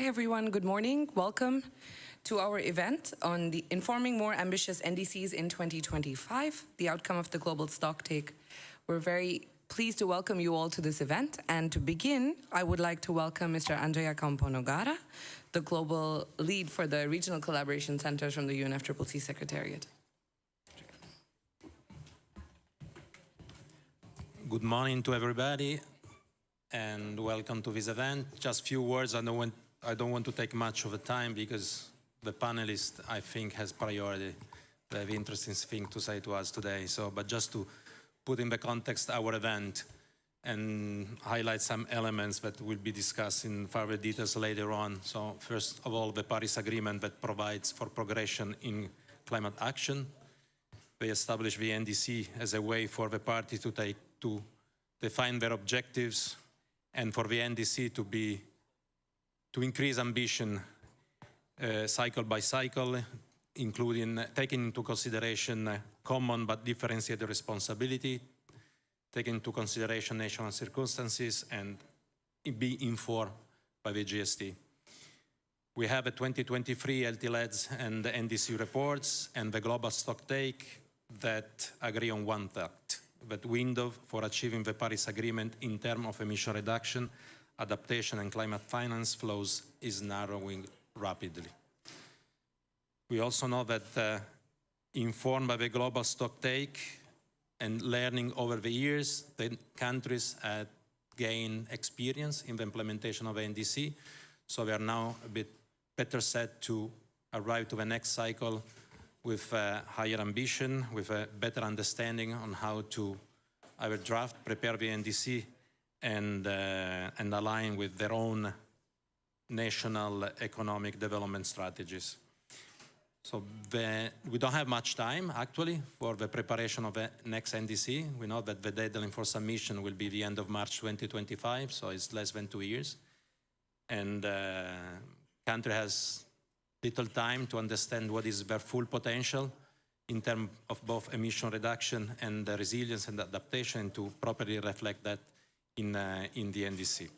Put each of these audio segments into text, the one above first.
everyone. Good morning. Welcome to our event on the Informing More Ambitious NDCs in 2025, the outcome of the Global Stocktake. We're very pleased to welcome you all to this event. And to begin, I would like to welcome Mr. Andrea Camponogara, the Global Lead for the Regional Collaboration Centers from the UNFCCC Secretariat. Good morning to everybody, and welcome to this event. Just a few words. I don't want to take much of the time because the panelist, I think, has priority. They have interesting thing to say to us today. But just to put in the context our event and highlight some elements that will be discussed in further details later on. So first of all, the Paris Agreement that provides for progression in climate action. They established the NDC as a way for the parties to define their objectives and for the NDC to increase ambition cycle by cycle, including taking into consideration common but differentiated responsibility, taking into consideration national circumstances, and be informed by the GST. We have a 2023 LTLEDs and the NDC reports and the Global Stocktake that agree on one fact. That window for achieving the Paris Agreement in terms of emission reduction, adaptation and climate finance flows is narrowing rapidly. We also know that informed by the Global Stocktake and learning over the years, the countries have gained experience in the implementation of NDC, so we are now a bit better set to arrive to the next cycle with higher ambition, with a better understanding on how to either draft, prepare the NDC, and align with their own national economic development strategies. So we don't have much time, actually, for the preparation of the next NDC. We know that the deadline for submission will be the end of March 2025, so it's less than 2 years. And country has little time to understand what is their full potential in terms of both emission reduction and the resilience and adaptation to properly reflect that in the NDC.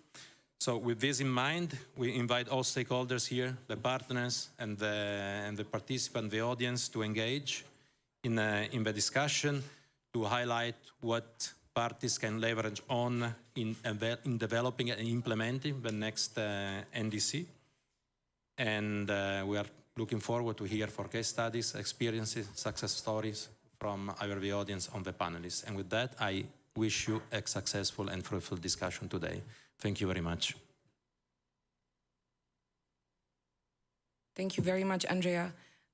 So with this in mind, we invite all stakeholders here, the partners and the participant, the audience, to engage in the discussion, to highlight what parties can leverage on in developing and implementing the next NDC. And we are looking forward to hear for case studies, experiences, success stories from the audience on the panelists. And with that, I wish you a successful and fruitful discussion today. Thank you very much. Thank you very much, Andrea.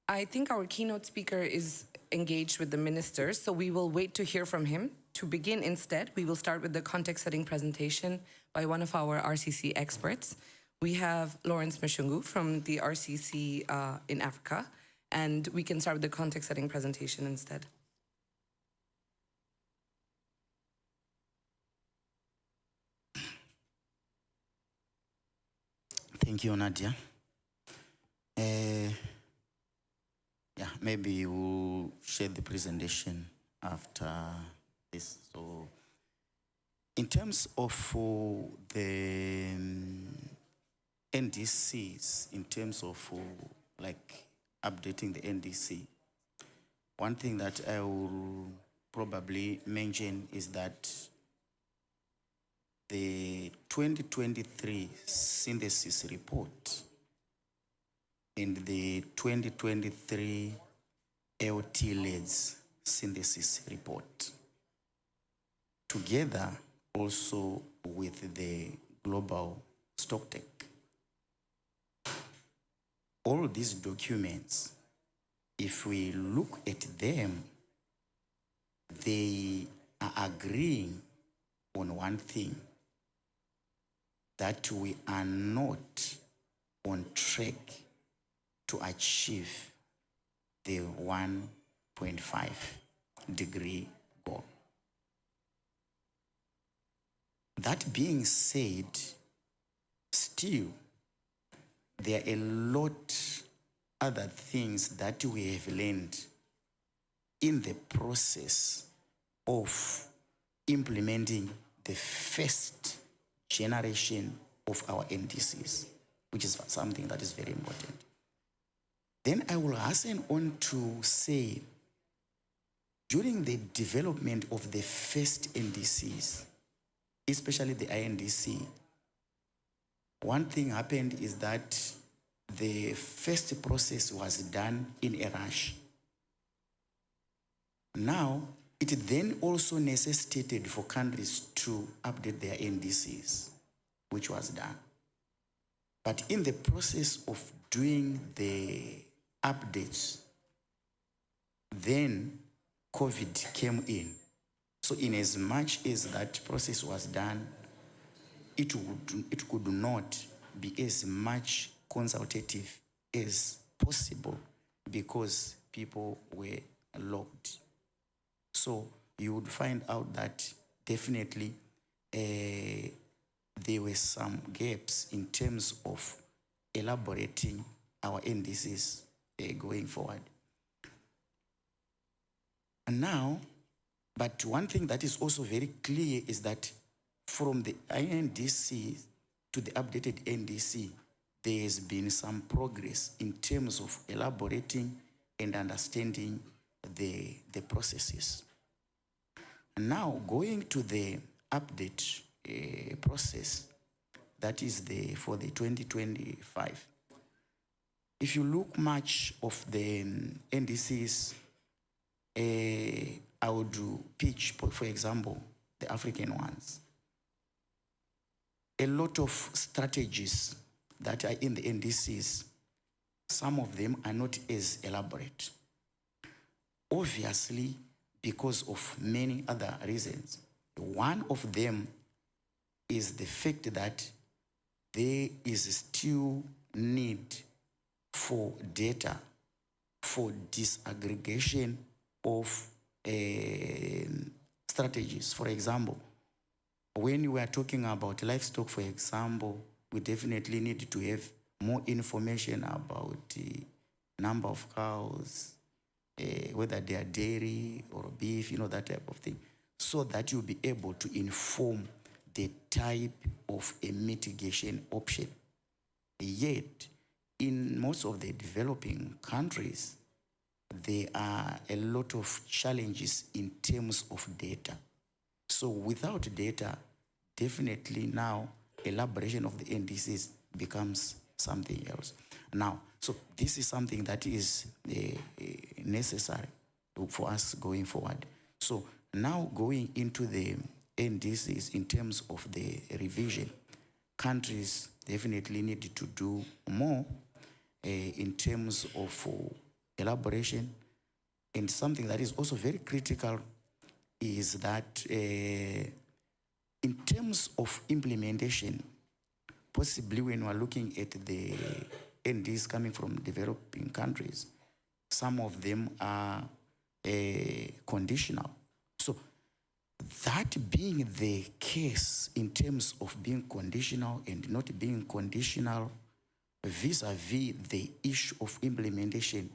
I think our keynote speaker is engaged with the ministers, so we will wait to hear from him. To begin instead, we will start with the context-setting presentation by one of our RCC experts. We have Lawrence Mashungu from the RCC in Africa, and we can start with the context-setting presentation instead. Thank you, Nadia. Yeah, maybe we'll share the presentation after this. So, in terms of the NDCs, in terms of like updating the NDC, one thing that I will probably mention is that the 2023 synthesis report and the 2023 LTLEDs synthesis report, together also with the Global Stocktake. All these documents, if we look at them, they are agreeing on one thing, that we are not on track to achieve the 1.5 degree goal. That being said, still, there are a lot other things that we have learned in the process of implementing the first generation of our NDCs, which is something that is very important. Then I will hasten on to say, during the development of the first NDCs, especially the INDC, one thing happened is that the first process was done in a rush. Now, it then also necessitated for countries to update their NDCs, which was done. But in the process of doing the updates, then COVID came in. So in as much as that process was done, it could not be as much consultative as possible because people were locked. So you would find out that definitely there were some gaps in terms of elaborating our NDCs going forward. And now, but one thing that is also very clear is that from the INDC to the updated NDC, there has been some progress in terms of elaborating and understanding the processes. And now, going to the update process, that is for the 2025. If you look much of the NDCs, I would pitch, for example, the African ones. A lot of strategies that are in the NDCs, some of them are not as elaborate. Obviously, because of many other reasons. One of them is the fact that there is still need for data for disaggregation of strategies. For example, when we are talking about livestock, for example, we definitely need to have more information about the number of cows, whether they are dairy or beef, that type of thing, so that you'll be able to inform the type of a mitigation option. Yet, in most of the developing countries, there are a lot of challenges in terms of data. So without data, definitely now elaboration of the NDCs becomes something else. Now, so this is something that is necessary for us going forward. So now going into the NDCs in terms of the revision, countries definitely need to do more in terms of elaboration. And something that is also very critical is that in terms of implementation, possibly when we're looking at the NDs coming from developing countries, some of them are conditional. So that being the case in terms of being conditional and not being conditional vis-a-vis the issue of implementation,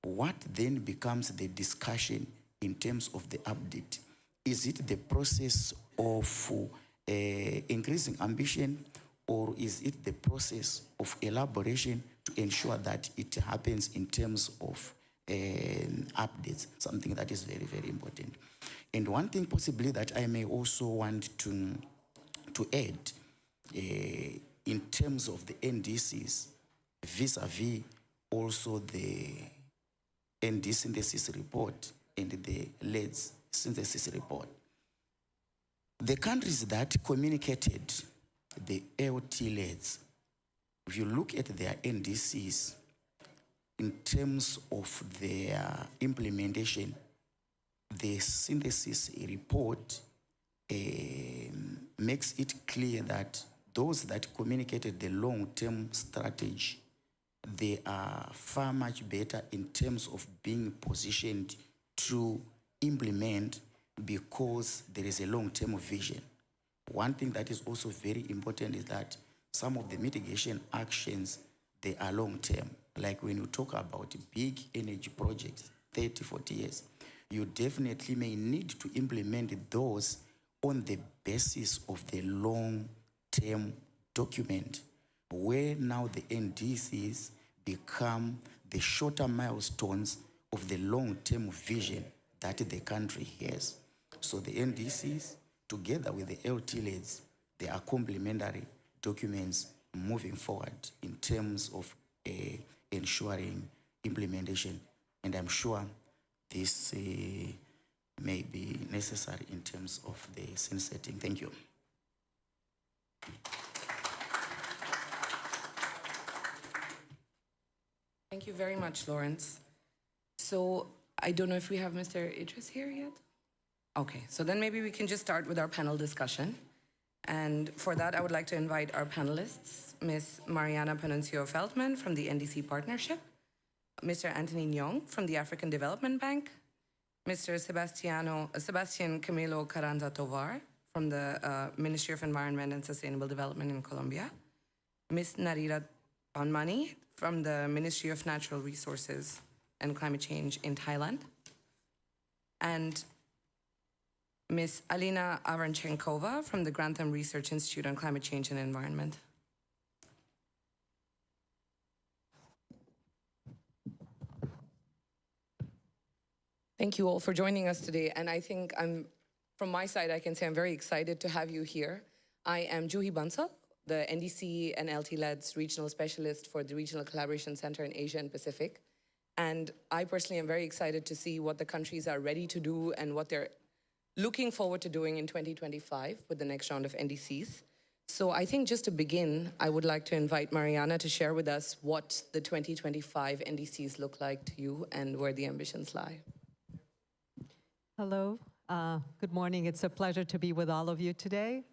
what then becomes the discussion in terms of the update? Is it the process of increasing ambition, or is it the process of elaboration to ensure that it happens in terms of updates, something that is very, very important. And one thing possibly that I may also want to add in terms of the NDCs vis-a-vis also the ND synthesis report and the LEDS synthesis report. The countries that communicated the LT LEDS, if you look at their NDCs, in terms of their implementation, the synthesis report makes it clear that those that communicated the long-term strategy, they are far much better in terms of being positioned to implement because there is a long-term vision. One thing that is also very important is that some of the mitigation actions, they are long-term. Like when you talk about big energy projects, 30, 40 years, you definitely may need to implement those on the basis of the long-term document. where now the NDCs become the shorter milestones of the long-term vision that the country has. So the NDCs, together with the LTLEDs, they are complementary documents moving forward in terms of ensuring implementation. And I'm sure this may be necessary in terms of the scene setting. Thank you. Thank you very much, Lawrence. So I don't know if we have Mr. Idriss here yet. Okay, so then maybe we can just start with our panel discussion. And for that, I would like to invite our panelists, Ms. Mariana Panuncio-Feldman from the NDC Partnership, Mr. Anthony Nyong from the African Development Bank, Mr. Sebastián Camilo Carranza Tovar from the Ministry of Environment and Sustainable Development in Colombia, Ms. Nareerat Panmanee from the Ministry of Natural Resources and Climate Change in Thailand, and Ms. Alina Averchenkova from the Grantham Research Institute on Climate Change and Environment. Thank you all for joining us today. And I think from my side, I can say I'm very excited to have you here. I am Juhi Bansal, the NDC and LT-LED's regional specialist for the Regional Collaboration Center in Asia and Pacific. And I personally am very excited to see what the countries are ready to do and what they're looking forward to doing in 2025 with the next round of NDCs. So I think just to begin, I would like to invite Mariana to share with us what the 2025 NDCs look like to you and where the ambitions lie. Hello, good morning. It's a pleasure to be with all of you today.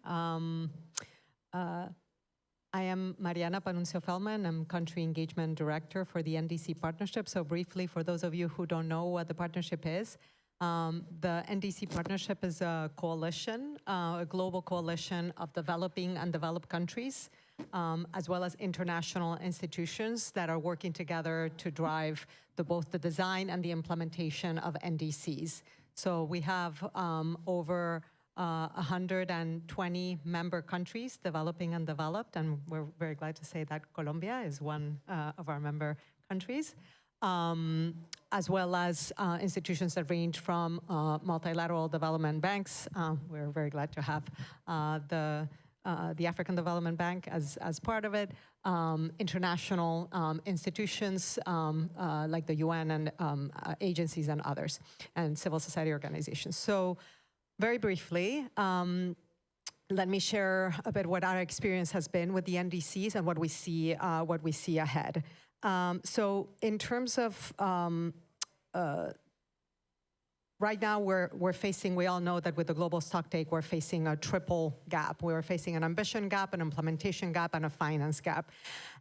I am Mariana Panuncio-Feldman. I'm Country Engagement Director for the NDC Partnership. So briefly, for those of you who don't know what the partnership is, the NDC Partnership is a coalition, a global coalition of developing and developed countries, as well as international institutions that are working together to drive both the design and the implementation of NDCs. So we have over 120 member countries, developing and developed, and we're very glad to say that Colombia is one of our member countries, as well as institutions that range from multilateral development banks. We're very glad to have the African Development Bank as part of it, international institutions like the UN and agencies and others, and civil society organizations. So very briefly, let me share a bit what our experience has been with the NDCs and what we see ahead. So in terms of right now, we're facing, we all know that with the Global Stocktake, we're facing a triple gap. We're facing an ambition gap, an implementation gap, and a finance gap.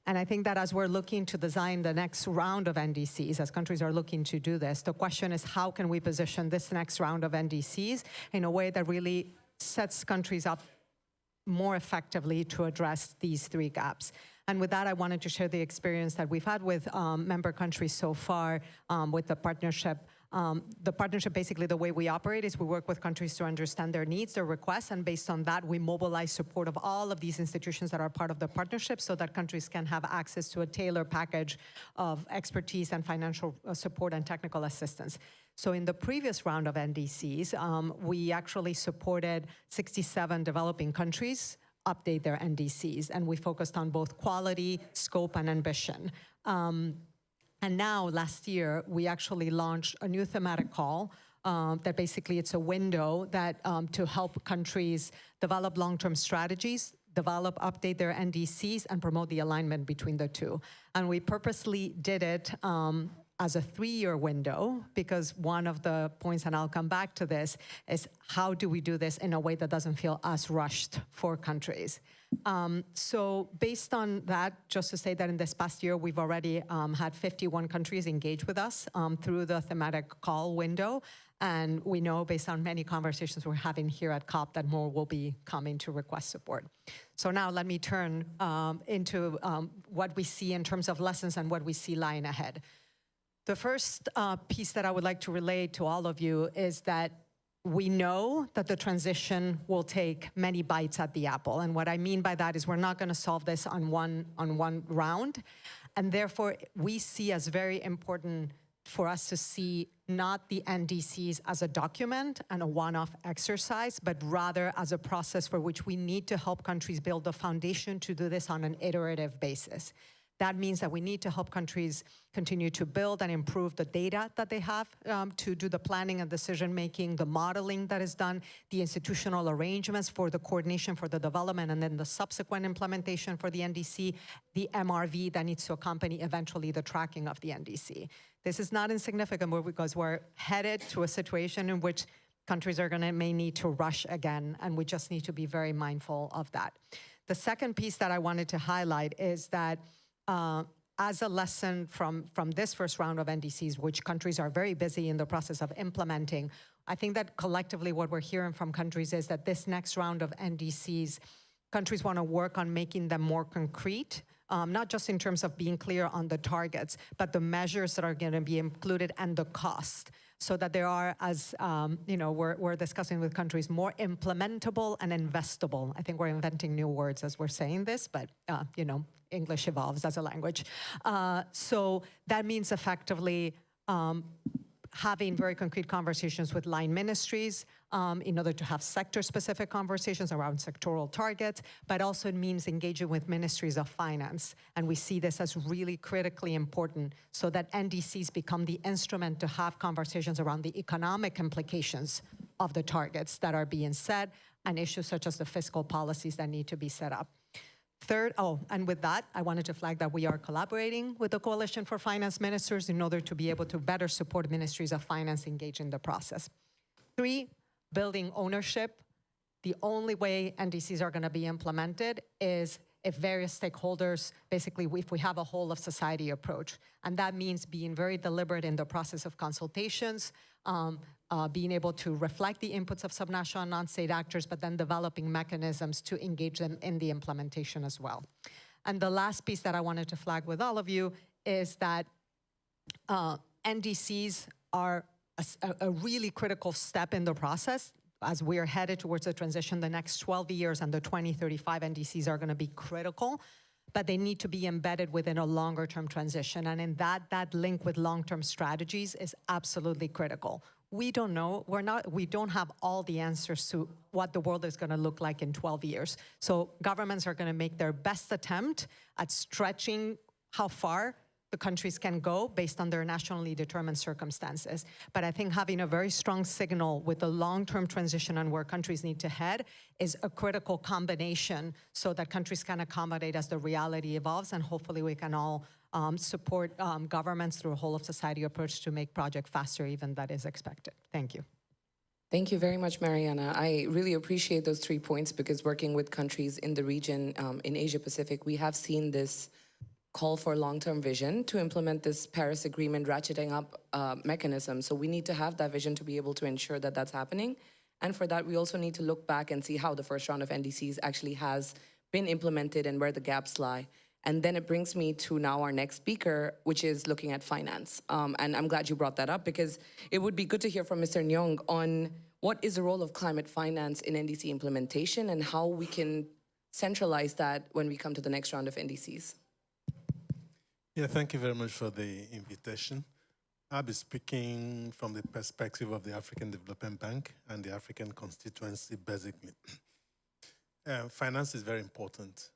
And I think that as we're looking to design the next round of NDCs, as countries are looking to do this, the question is how can we position this next round of NDCs in a way that really sets countries up more effectively to address these three gaps. And with that, I wanted to share the experience that we've had with member countries so far with the partnership. The partnership, basically the way we operate is we work with countries to understand their needs, their requests, and based on that, we mobilize support of all of these institutions that are part of the partnership so that countries can have access to a tailored package of expertise and financial support and technical assistance. So in the previous round of NDCs, we actually supported 67 developing countries update their NDCs, and we focused on both quality, scope, and ambition. And now, last year, we actually launched a new thematic call that basically it's a window that to help countries develop long-term strategies, update their NDCs, and promote the alignment between the two. And we purposely did it as a 3-year window, because one of the points, and I'll come back to this, is how do we do this in a way that doesn't feel as rushed for countries? So based on that, just to say that in this past year, we've already had 51 countries engage with us through the thematic call window. And we know, based on many conversations we're having here at COP, that more will be coming to request support. So now let me turn into what we see in terms of lessons and what we see lying ahead. The first piece that I would like to relay to all of you is that we know that the transition will take many bites at the apple. And what I mean by that is we're not going to solve this on one round. And therefore, we see as very important for us to see not the NDCs as a document and a one-off exercise, but rather as a process for which we need to help countries build the foundation to do this on an iterative basis. That means that we need to help countries continue to build and improve the data that they have to do the planning and decision-making, the modeling that is done, the institutional arrangements for the coordination for the development, and then the subsequent implementation for the NDC, the MRV that needs to accompany eventually the tracking of the NDC. This is not insignificant because we're headed to a situation in which countries may need to rush again, and we just need to be very mindful of that. The second piece that I wanted to highlight is that as a lesson from this first round of NDCs, which countries are very busy in the process of implementing, I think that collectively what we're hearing from countries is that this next round of NDCs, countries want to work on making them more concrete, not just in terms of being clear on the targets, but the measures that are going to be included and the cost, so that there are, as we're discussing with countries, more implementable and investable. I think we're inventing new words as we're saying this, but English evolves as a language. So that means effectively having very concrete conversations with line ministries in order to have sector-specific conversations around sectoral targets, but also it means engaging with ministries of finance. And we see this as really critically important so that NDCs become the instrument to have conversations around the economic implications of the targets that are being set and issues such as the fiscal policies that need to be set up. Third, and with that, I wanted to flag that we are collaborating with the Coalition for Finance Ministers in order to be able to better support ministries of finance engaged in the process. 3, building ownership. The only way NDCs are going to be implemented is if various stakeholders, basically if we have a whole of society approach. And that means being very deliberate in the process of consultations, being able to reflect the inputs of subnational and non-state actors, but then developing mechanisms to engage them in the implementation as well. And the last piece that I wanted to flag with all of you is that NDCs are a really critical step in the process. As we are headed towards the transition, the next 12 years and the 2035 NDCs are going to be critical, but they need to be embedded within a longer-term transition. And in that link with long-term strategies is absolutely critical. We don't know, we don't have all the answers to what the world is going to look like in 12 years. So governments are going to make their best attempt at stretching how far the countries can go based on their nationally determined circumstances. But I think having a very strong signal with the long-term transition and where countries need to head is a critical combination so that countries can accommodate as the reality evolves, and hopefully we can all support governments through a whole of society approach to make project faster even that is expected. Thank you. Thank you very much, Mariana. I really appreciate those 3 points because working with countries in the region, in Asia Pacific, we have seen this call for long-term vision to implement this Paris Agreement ratcheting up mechanism. So we need to have that vision to be able to ensure that that's happening. And for that, we also need to look back and see how the first round of NDCs actually has been implemented and where the gaps lie. And then it brings me to now our next speaker, which is looking at finance. And I'm glad you brought that up because it would be good to hear from Mr. Nyong on what is the role of climate finance in NDC implementation and how we can centralize that when we come to the next round of NDCs. Yeah, thank you very much for the invitation. I'll be speaking from the perspective of the African Development Bank and the African constituency, basically. Finance is very important.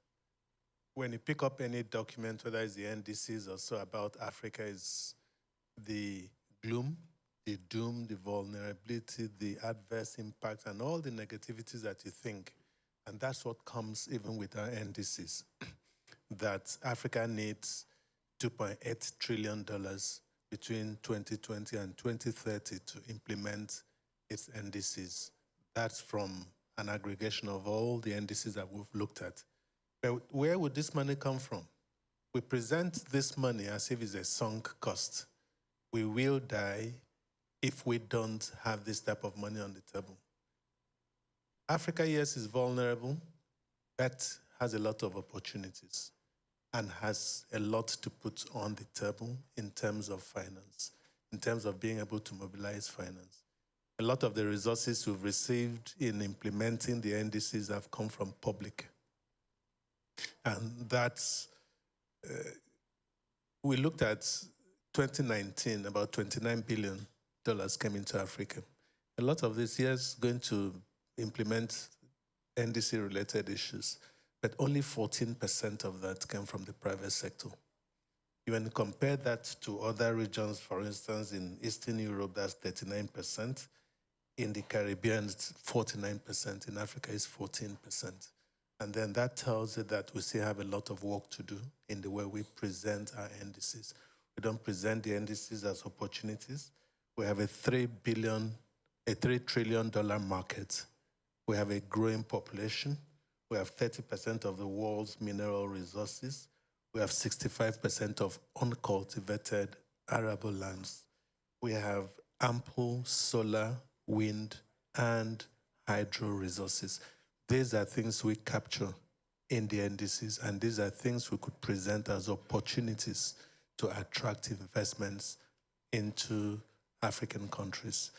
When you pick up any document, whether it's the NDCs or so about Africa, is the gloom, the doom, the vulnerability, the adverse impact, and all the negativities that you think. And that's what comes even with our NDCs, that Africa needs $2.8 trillion between 2020 and 2030 to implement its NDCs. That's from an aggregation of all the NDCs that we've looked at. But where would this money come from? We present this money as if it's a sunk cost. We will die if we don't have this type of money on the table. Africa, yes, is vulnerable, but has a lot of opportunities and has a lot to put on the table in terms of finance, in terms of being able to mobilize finance. A lot of the resources we've received in implementing the NDCs have come from public. And that's, we looked at 2019, about $29 billion came into Africa. A lot of this year's going to implement NDC-related issues, but only 14% of that came from the private sector. You can compare that to other regions, for instance, in Eastern Europe, that's 39%. In the Caribbean, it's 49%. In Africa, it's 14%. And then that tells you that we still have a lot of work to do in the way we present our NDCs. We don't present the NDCs as opportunities. We have a $3 trillion market. We have a growing population. We have 30% of the world's mineral resources. We have 65% of uncultivated arable lands. We have ample solar, wind, and hydro resources. These are things we capture in the NDCs, and these are things we could present as opportunities to attract investments into African countries.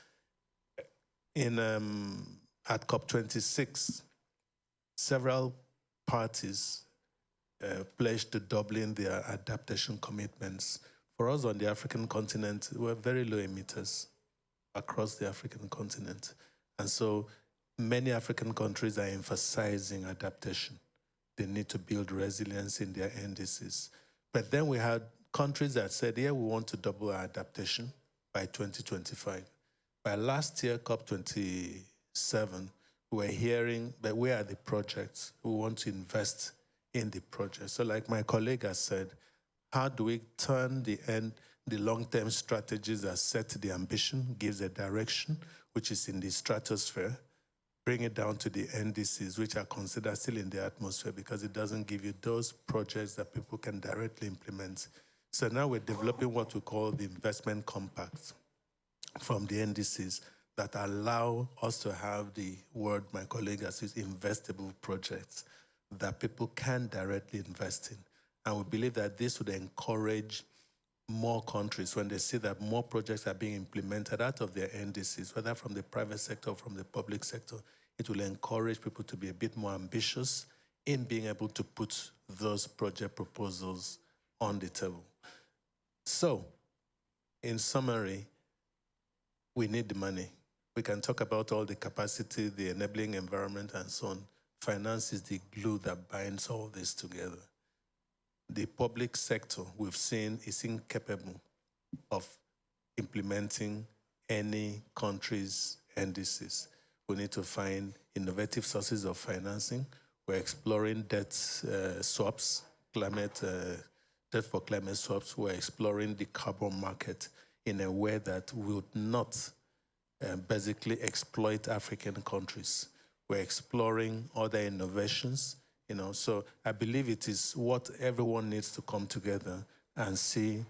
At COP26, several parties pledged to doubling their adaptation commitments. For us on the African continent, we're very low emitters across the African continent. And so many African countries are emphasizing adaptation. They need to build resilience in their NDCs. But then we had countries that said, yeah, we want to double our adaptation by 2025. By last year, COP27, we were hearing that we are the projects. We want to invest in the project. So like my colleague has said, how do we turn the long-term strategies that set the ambition, gives a direction, which is in the stratosphere, bring it down to the NDCs, which are considered still in the atmosphere because it doesn't give you those projects that people can directly implement. So now we're developing what we call the investment compacts from the NDCs that allow us to have the word my colleague has used, investable projects that people can directly invest in. And we believe that this would encourage more countries when they see that more projects are being implemented out of their NDCs, whether from the private sector or from the public sector. It will encourage people to be a bit more ambitious in being able to put those project proposals on the table. So, in summary, we need the money. We can talk about all the capacity, the enabling environment, and so on. Finance is the glue that binds all this together. The public sector, we've seen, is incapable of implementing any country's NDCs. We need to find innovative sources of financing. We're exploring debt swaps, debt for climate swaps. We're exploring the carbon market in a way that would not basically exploit African countries. We're exploring other innovations, so I believe it is what everyone needs to come together and see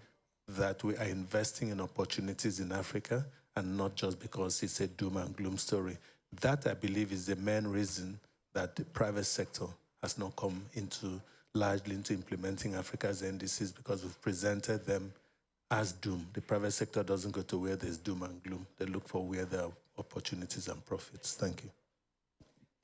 that we are investing in opportunities in Africa and not just because it's a doom and gloom story. That, I believe, is the main reason that the private sector has not come largely into implementing Africa's NDCs, because we've presented them as doom. The private sector doesn't go to where there's doom and gloom. They look for where there are opportunities and profits. Thank you.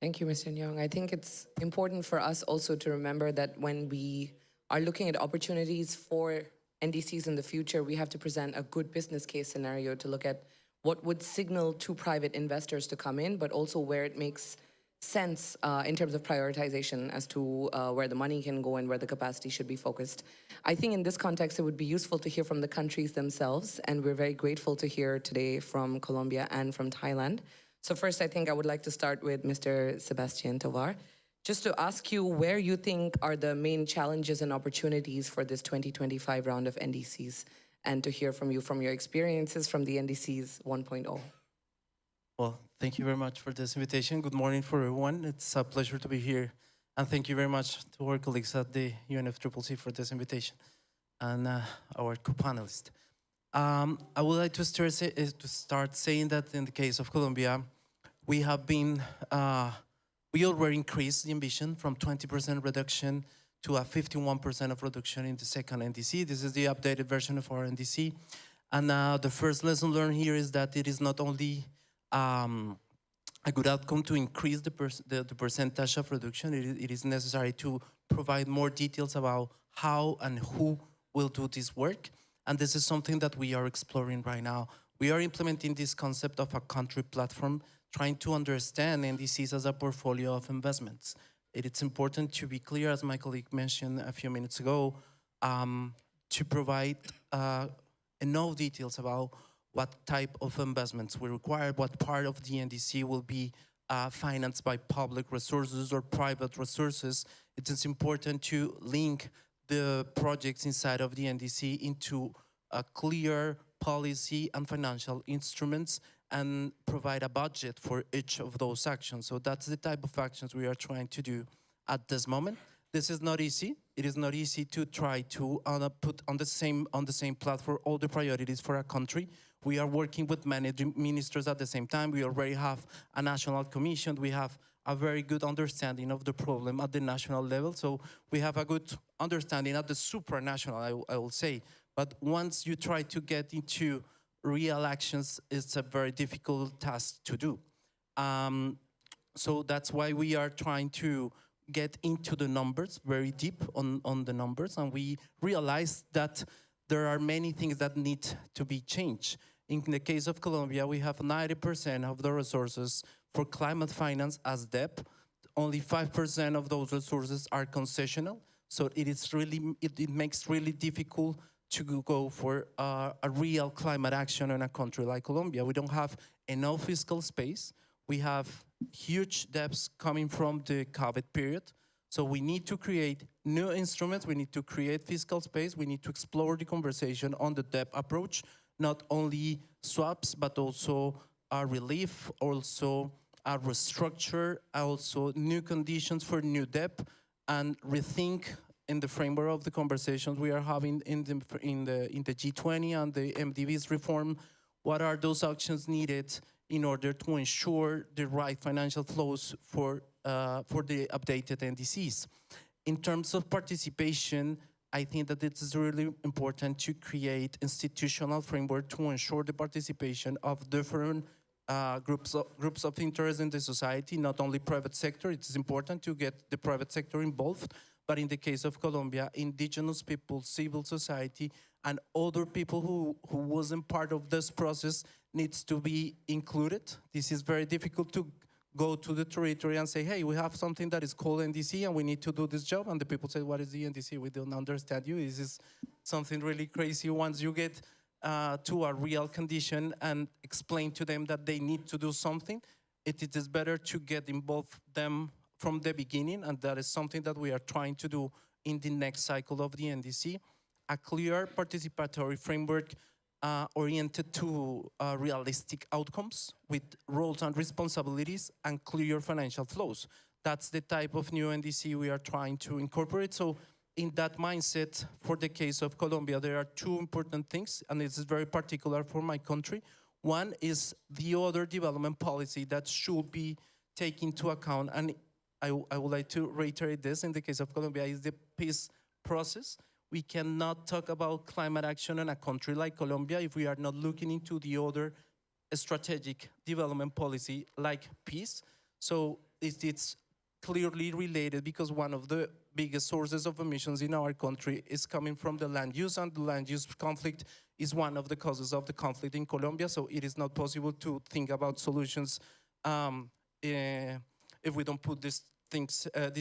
Thank you, Mr. Nyong. I think it's important for us also to remember that when we are looking at opportunities for NDCs in the future, we have to present a good business case scenario to look at what would signal to private investors to come in, but also where it makes sense in terms of prioritization as to where the money can go and where the capacity should be focused. I think in this context, it would be useful to hear from the countries themselves, and we're very grateful to hear today from Colombia and from Thailand. So first, I think I would like to start with Mr. Sebastián Tovar, just to ask you where you think are the main challenges and opportunities for this 2025 round of NDCs, and to hear from you from your experiences from the NDCs 1.0. Well, thank you very much for this invitation. Good morning for everyone. It's a pleasure to be here. And thank you very much to our colleagues at the UNFCCC for this invitation and our co-panelists. I would like to start saying that in the case of Colombia, we already increased the ambition from 20% reduction to a 51% of reduction in the second NDC. This is the updated version of our NDC. And the first lesson learned here is that it is not only a good outcome to increase the percentage of reduction. It is necessary to provide more details about how and who will do this work. And this is something that we are exploring right now. We are implementing this concept of a country platform, trying to understand NDCs as a portfolio of investments. It's important to be clear, as my colleague mentioned a few minutes ago, to provide enough details about what type of investments we require, what part of the NDC will be financed by public resources or private resources. It is important to link the projects inside of the NDC into a clear policy and financial instruments and provide a budget for each of those actions. So that's the type of actions we are trying to do at this moment. This is not easy. It is not easy to try to put on the same platform all the priorities for a country. We are working with many ministers at the same time. We already have a national commission. We have a very good understanding of the problem at the national level. So we have a good understanding at the supranational, I will say. But once you try to get into real actions, it's a very difficult task to do. So that's why we are trying to get into the numbers, very deep on the numbers, and we realize that there are many things that need to be changed. In the case of Colombia, we have 90% of the resources for climate finance as debt. Only 5% of those resources are concessional. So it makes really difficult to go for a real climate action in a country like Colombia. We don't have enough fiscal space. We have huge debts coming from the COVID period. So we need to create new instruments. We need to create fiscal space. We need to explore the conversation on the debt approach, not only swaps, but also a relief, also a restructure, also new conditions for new debt, and rethink in the framework of the conversations we are having in the G20 and the MDBs reform, what are those actions needed in order to ensure the right financial flows for the updated NDCs. In terms of participation, I think that it is really important to create institutional framework to ensure the participation of different groups of interest in the society, not only private sector. It is important to get the private sector involved, but in the case of Colombia, indigenous people, civil society, and other people who wasn't part of this process needs to be included. This is very difficult to go to the territory and say, hey, we have something that is called NDC and we need to do this job. And the people say, what is the NDC? We don't understand you. This is something really crazy. Once you get to a real condition and explain to them that they need to do something, it is better to get involved them from the beginning. And that is something that we are trying to do in the next cycle of the NDC. A clear participatory framework oriented to realistic outcomes with roles and responsibilities and clear financial flows. That's the type of new NDC we are trying to incorporate. So in that mindset, for the case of Colombia, there are two important things, and this is very particular for my country. One is the other development policy that should be taken into account, and I would like to reiterate this in the case of Colombia, is the peace process. We cannot talk about climate action in a country like Colombia if we are not looking into the other strategic development policy like peace. So it's clearly related because one of the biggest sources of emissions in our country is coming from the land use, and the land use conflict is one of the causes of the conflict in Colombia. So it is not possible to think about solutions if we don't put these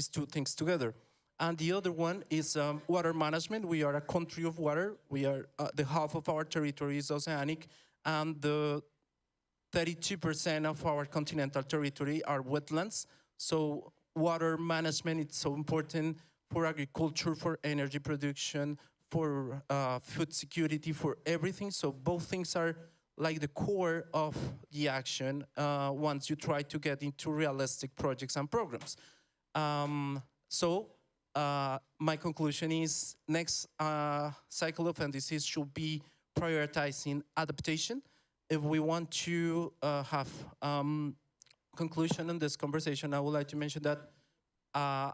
two things together. And the other one is water management. We are a country of water. We are the half of our territory is oceanic, and the 32% of our continental territory are wetlands. So water management is so important for agriculture, for energy production, for food security, for everything. So both things are like the core of the action once you try to get into realistic projects and programs. My conclusion is next cycle of NDCs should be prioritizing adaptation. If we want to have conclusion in this conversation, I would like to mention that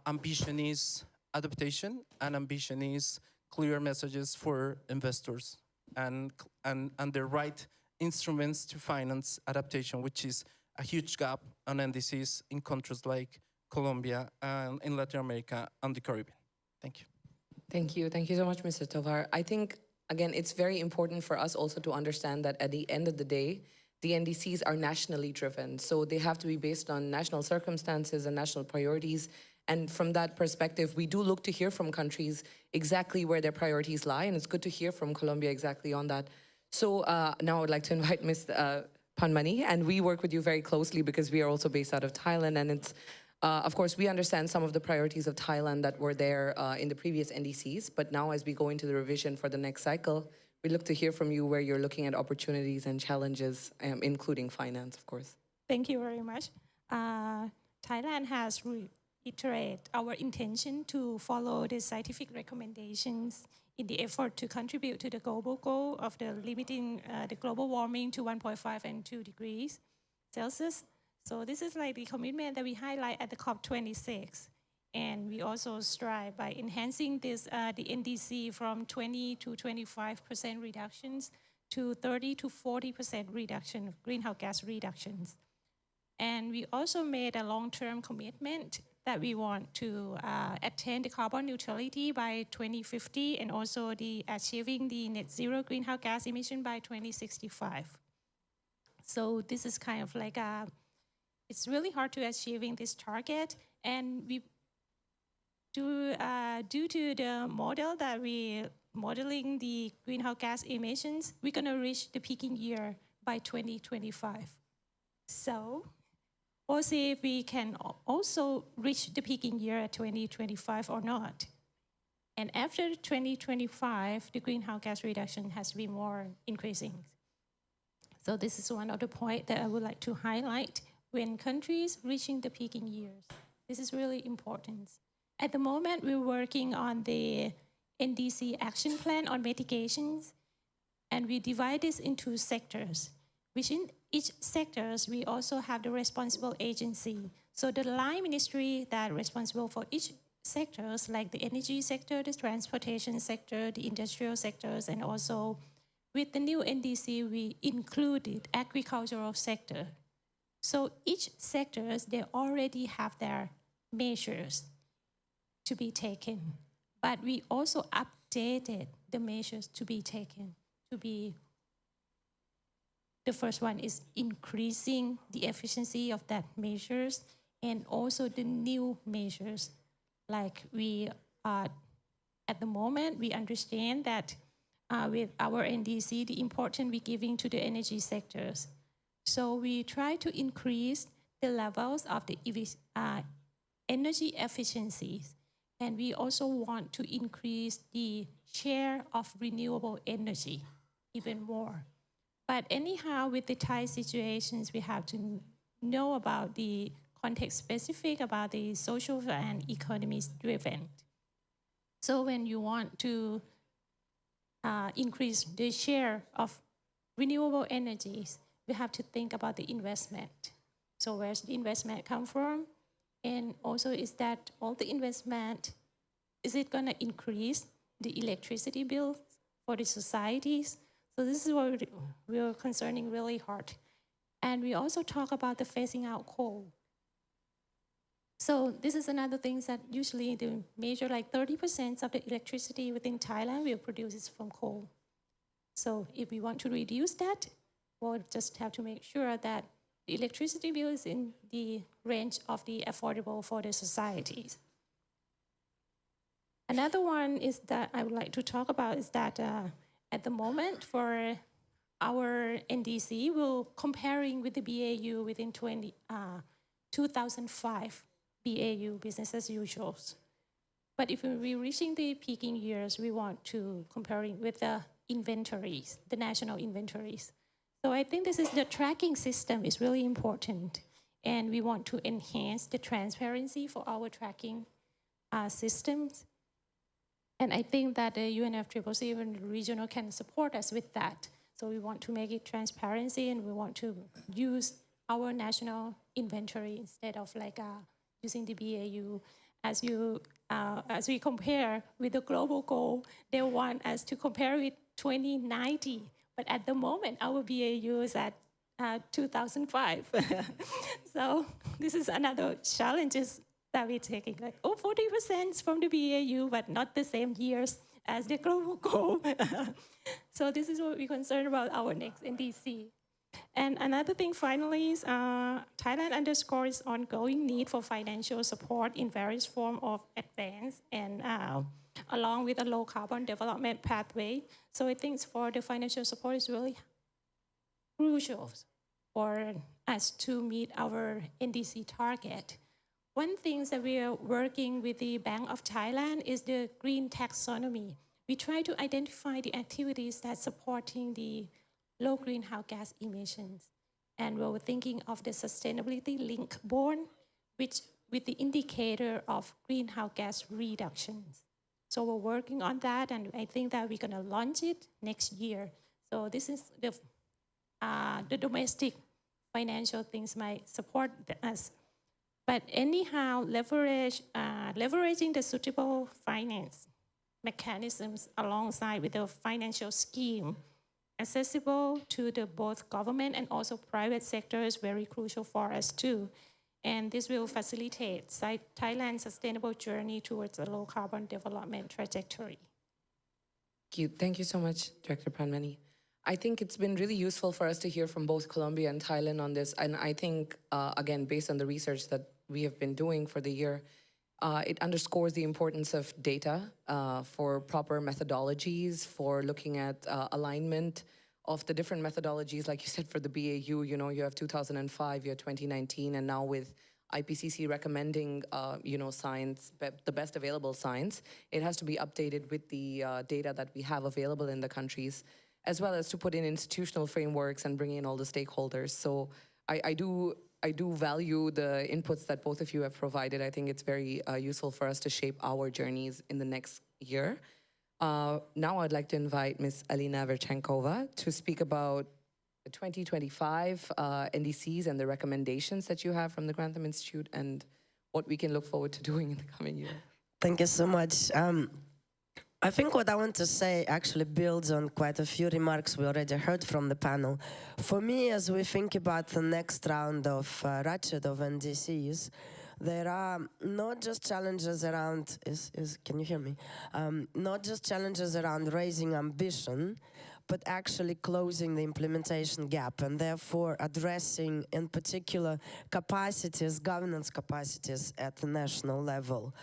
ambition is adaptation, and ambition is clear messages for investors and the right instruments to finance adaptation, which is a huge gap on NDCs in countries like Colombia and in Latin America and the Caribbean. Thank you. Thank you. Thank you so much, Mr. Tovar. I think, again, it's very important for us also to understand that at the end of the day, the NDCs are nationally driven. So they have to be based on national circumstances and national priorities. And from that perspective, we do look to hear from countries exactly where their priorities lie. And it's good to hear from Colombia exactly on that. So now I would like to invite Ms. Panmanee. And we work with you very closely because we are also based out of Thailand. And it's of course, we understand some of the priorities of Thailand that were there in the previous NDCs, but now as we go into the revision for the next cycle, we look to hear from you where you're looking at opportunities and challenges, including finance, of course. Thank you very much. Thailand has reiterated our intention to follow the scientific recommendations in the effort to contribute to the global goal of the limiting the global warming to 1.5 and 2 degrees Celsius. So this is like the commitment that we highlight at the COP26. And we also strive by enhancing this, the NDC from 20 to 25% reductions to 30 to 40% reduction of greenhouse gas reductions. And we also made a long-term commitment that we want to attain the carbon neutrality by 2050 and also the achieving the net zero greenhouse gas emission by 2065. So this is kind of like a it's really hard to achieving this target, and we do due to the model that we modeling the greenhouse gas emissions, we're gonna reach the peaking year by 2025. So we'll see if we can also reach the peaking year at 2025 or not. And after 2025, the greenhouse gas reduction has to be more increasing. So this is one of the points that I would like to highlight. When countries reaching the peaking years, this is really important. At the moment, we're working on the NDC action plan on mitigations, and we divide this into sectors. Within each sectors, we also have the responsible agency. So the line ministry that are responsible for each sectors, like the energy sector, the transportation sector, the industrial sectors, and also with the new NDC, we included agricultural sector. So each sectors, they already have their measures to be taken, but we also updated the measures to be taken to be, the first one is increasing the efficiency of that measures and also the new measures. Like we at the moment, we understand that with our NDC, the importance we're giving to the energy sectors. So we try to increase the levels of the energy efficiencies. And we also want to increase the share of renewable energy even more. But anyhow, with the Thai situations, we have to know about the context specific about the social and economy driven. So when you want to increase the share of renewable energies, we have to think about the investment. So where's the investment come from? And also is that all the investment, is it gonna increase the electricity bills for the societies? So this is what we're concerning really hard. And we also talk about the phasing out coal. So this is another thing that usually the measure like 30% of the electricity within Thailand will produce is from coal. So if we want to reduce that, we'll just have to make sure that the electricity bill is in the range of the affordable for the societies. Another one is that I would like to talk about is that at the moment for our NDC, we're comparing with the BAU within 2005 BAU, business as usual. But if we're reaching the peaking years, we want to comparing with the inventories, the national inventories. So I think this is the tracking system is really important. And we want to enhance the transparency for our tracking systems. And I think that the UNFCCC even regional can support us with that. So we want to make it transparency and we want to use our national inventory instead of like using the BAU. As we compare with the global goal, they want us to compare with 2090, But at the moment, our BAU is at 2005. So this is another challenge that we're taking, like, 40% from the BAU, but not the same years as the global goal. So this is what we're concerned about our next NDC. And another thing, finally, is Thailand underscores ongoing need for financial support in various forms of advance and along with a low carbon development pathway. So I think for the financial support is really crucial for us to meet our NDC target. One thing that we are working with the Bank of Thailand is the green taxonomy. We try to identify the activities that supporting the low greenhouse gas emissions. And we're thinking of the sustainability link bond, which with the indicator of greenhouse gas reductions. So we're working on that, and I think that we're gonna launch it next year. So this is the domestic financial things might support us. But anyhow, leveraging the suitable finance mechanisms alongside with the financial scheme accessible to the both government and also private sector is very crucial for us too. And this will facilitate Thailand's sustainable journey towards a low carbon development trajectory. Thank you so much, Director Panmanee. I think it's been really useful for us to hear from both Colombia and Thailand on this. And I think, again, based on the research that we have been doing for the year, it underscores the importance of data for proper methodologies, for looking at alignment of the different methodologies. Like you said, for the BAU, you know, you have 2005, you have 2019, and now with IPCC recommending, you know, science, the best available science, it has to be updated with the data that we have available in the countries, as well as to put in institutional frameworks and bring in all the stakeholders. So I do value the inputs that both of you have provided. I think it's very useful for us to shape our journeys in the next year. Now I'd like to invite Ms. Alina Averchenkova to speak about the 2025 NDCs and the recommendations that you have from the Grantham Institute and what we can look forward to doing in the coming year. Thank you so much. I think what I want to say actually builds on quite a few remarks we already heard from the panel. For me, as we think about the next round of ratchet of NDCs, there are not just challenges around, can you hear me? Not just challenges around raising ambition, but actually closing the implementation gap and therefore addressing in particular capacities, governance capacities at the national level.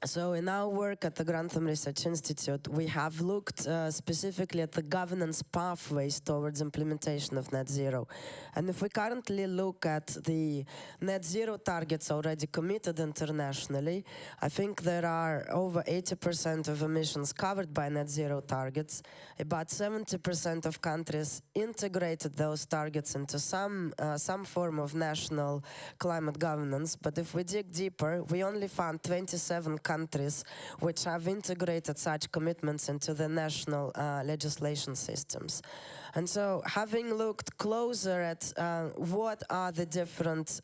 So in our work at the Grantham Research Institute, we have looked specifically at the governance pathways towards implementation of net zero. And if we currently look at the net zero targets already committed internationally, I think there are over 80% of emissions covered by net zero targets. About 70% of countries integrated those targets into some form of national climate governance. But if we dig deeper, we only found 27 countries which have integrated such commitments into the national legislation systems. And so having looked closer at what are the different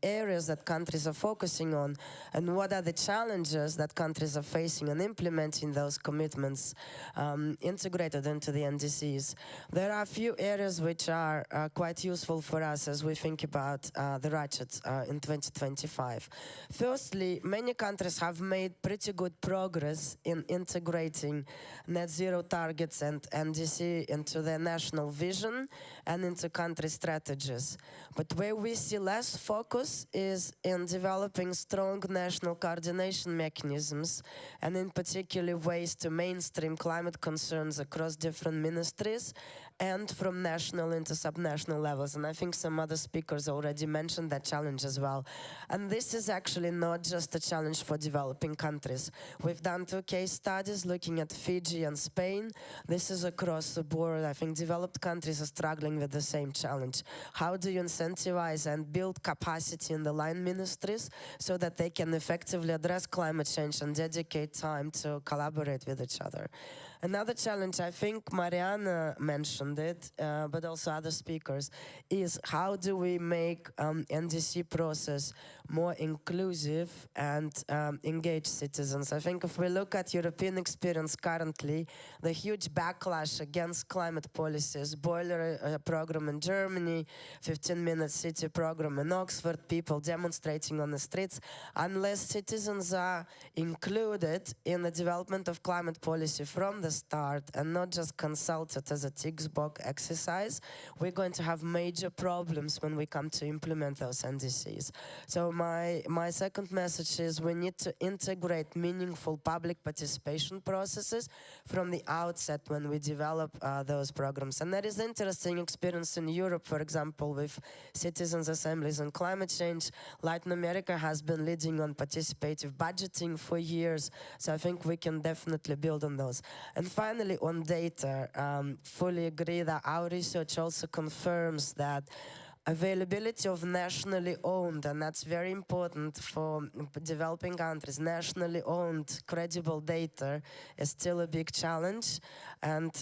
areas that countries are focusing on and what are the challenges that countries are facing in implementing those commitments integrated into the NDCs, there are a few areas which are quite useful for us as we think about the ratchet in 2025. Firstly, many countries have made pretty good progress in integrating net zero targets and NDC into their national vision and into country strategies. But where we see less focus is in developing strong national coordination mechanisms and in particular ways to mainstream climate concerns across different ministries and from national into subnational levels. And I think some other speakers already mentioned that challenge as well. And this is actually not just a challenge for developing countries. We've done 2 case studies looking at Fiji and Spain. This is across the board. I think developed countries are struggling with the same challenge. How do you incentivize and build capacity in the line ministries so that they can effectively address climate change and dedicate time to collaborate with each other? Another challenge, I think Mariana mentioned it, but also other speakers, is how do we make NDC process more inclusive and engage citizens? I think if we look at European experience currently, the huge backlash against climate policies, boiler program in Germany, 15-minute city program in Oxford, people demonstrating on the streets, unless citizens are included in the development of climate policy from the start and not just consulted as a tick box exercise, we're going to have major problems when we come to implement those NDCs. So my second message is we need to integrate meaningful public participation processes from the outset when we develop those programs. And that is interesting experience in Europe, for example, with citizens' assemblies on climate change. Latin America has been leading on participative budgeting for years, so I think we can definitely build on those. And finally, on data, fully agree that our research also confirms that availability of nationally owned, and that's very important for developing countries, nationally owned credible data is still a big challenge. And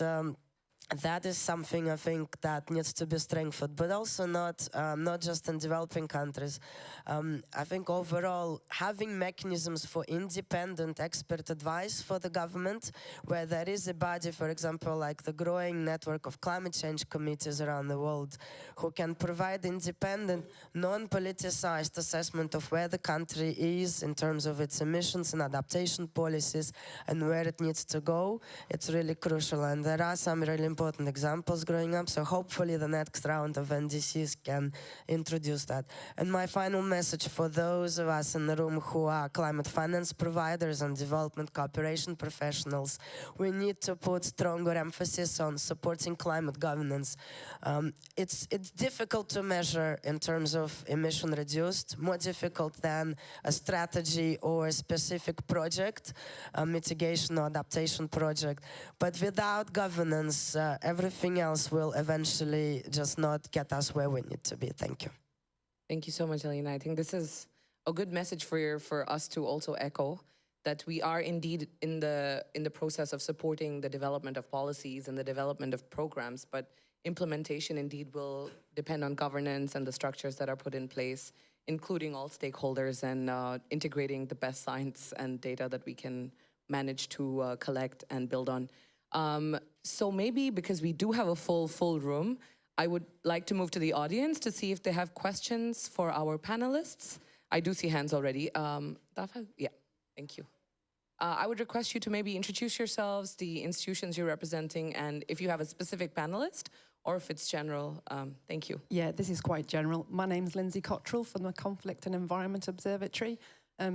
that is something I think that needs to be strengthened, but also not just in developing countries. I think overall having mechanisms for independent expert advice for the government, where there is a body, for example, like the growing network of climate change committees around the world, who can provide independent, non-politicized assessment of where the country is in terms of its emissions and adaptation policies and where it needs to go. It's really crucial, and there are some really important examples growing up, so hopefully the next round of NDCs can introduce that. And my final message for those of us in the room who are climate finance providers and development cooperation professionals, we need to put stronger emphasis on supporting climate governance. It's difficult to measure in terms of emission reduced, more difficult than a strategy or a specific project, a mitigation or adaptation project. But without governance, everything else will eventually just not get us where we need to be. Thank you. Thank you so much, Alina. I think this is a good message for us to also echo, that we are indeed in the process of supporting the development of policies and the development of programs, but implementation indeed will depend on governance and the structures that are put in place, including all stakeholders and integrating the best science and data that we can manage to collect and build on. So maybe because we do have a full room, I would like to move to the audience to see if they have questions for our panelists. I do see hands already. Dafa? Yeah, thank you. I would request you to maybe introduce yourselves, the institutions you're representing, and if you have a specific panelist, or if it's general. Thank you. Yeah, this is quite general. My name's Lindsay Cottrell from the Conflict and Environment Observatory.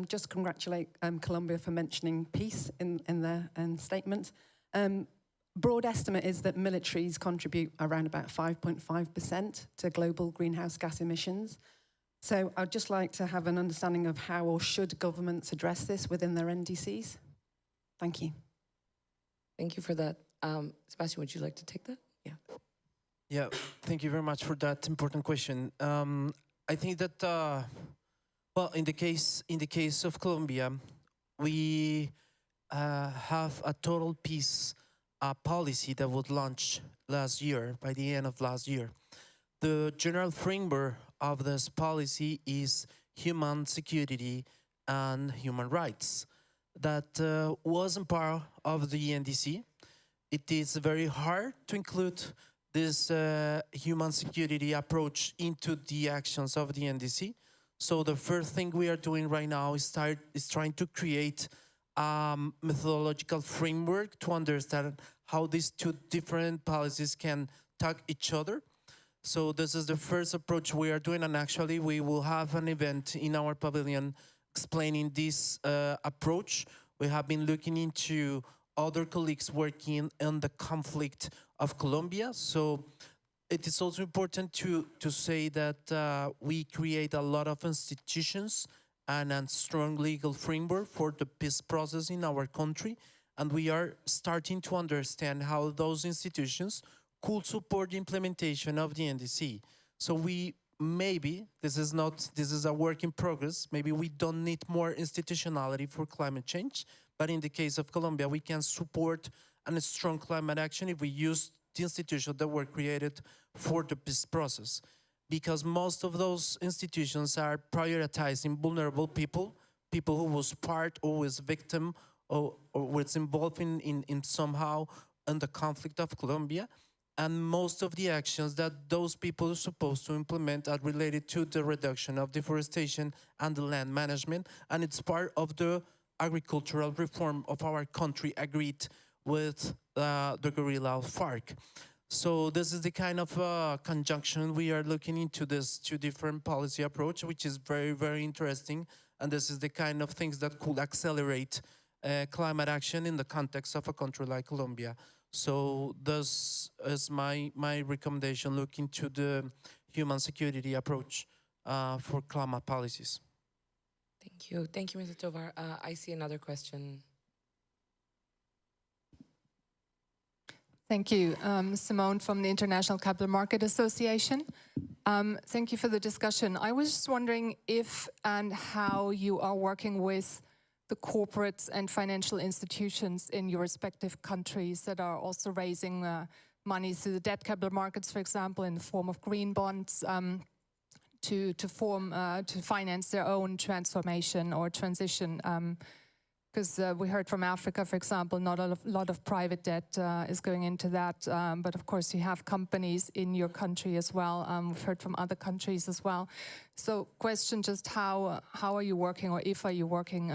Just congratulate Colombia for mentioning peace in their statement. Broad estimate is that militaries contribute around about 5.5% to global greenhouse gas emissions. So I'd just like to have an understanding of how or should governments address this within their NDCs. Thank you. Thank you for that. Sebastián, would you like to take that? Yeah. Yeah, thank you very much for that important question. I think that, well, in the case of Colombia, we have a total peace policy that was launched last year, by the end of last year. The general framework of this policy is human security and human rights. That wasn't part of the NDC. It is very hard to include this human security approach into the actions of the NDC. So the first thing we are doing right now is trying to create a methodological framework to understand how these two different policies can tag each other. So this is the first approach we are doing, and actually we will have an event in our pavilion explaining this approach. We have been looking into other colleagues working on the conflict of Colombia. So it is also important to say that we create a lot of institutions and a strong legal framework for the peace process in our country. And we are starting to understand how those institutions could support the implementation of the NDC. So we maybe, this is a work in progress, maybe we don't need more institutionality for climate change, but in the case of Colombia, we can support and a strong climate action if we use the institutions that were created for the peace process. Because most of those institutions are prioritizing vulnerable people, people who was part or was victim or was involved in somehow in the conflict of Colombia. And most of the actions that those people are supposed to implement are related to the reduction of deforestation and the land management. And it's part of the agricultural reform of our country agreed with the guerrilla FARC. So this is the kind of conjunction we are looking into this two different policy approach, which is very, very interesting. And this is the kind of things that could accelerate climate action in the context of a country like Colombia. So this is my recommendation, look into the human security approach for climate policies. Thank you. Thank you, Mr. Tovar. I see another question. Thank you. Simone from the International Capital Market Association. Thank you for the discussion. I was just wondering if and how you are working with the corporates and financial institutions in your respective countries that are also raising money through the debt capital markets, for example, in the form of green bonds, to finance their own transformation or transition. Because we heard from Africa, for example, not a lot of private debt is going into that. But of course, you have companies in your country as well. We've heard from other countries as well. So question, just how are you working, or if are you working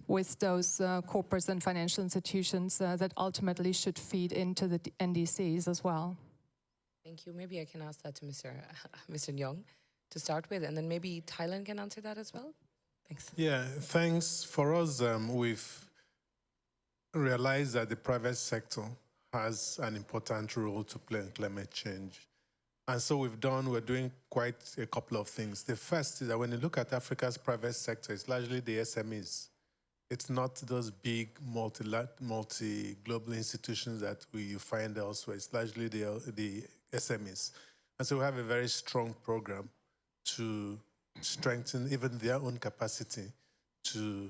with those corporates and financial institutions that ultimately should feed into the NDCs as well? Thank you. Maybe I can ask that to Mr. Nyong to start with, and then maybe Thailand can answer that as well. Thanks. Yeah, thanks. For us, we've realized that the private sector has an important role to play in climate change. And so we're doing quite a couple of things. The first is that when you look at Africa's private sector, it's largely the SMEs. It's not those big multi-global institutions that you find elsewhere. It's largely the SMEs. And so we have a very strong program to strengthen even their own capacity to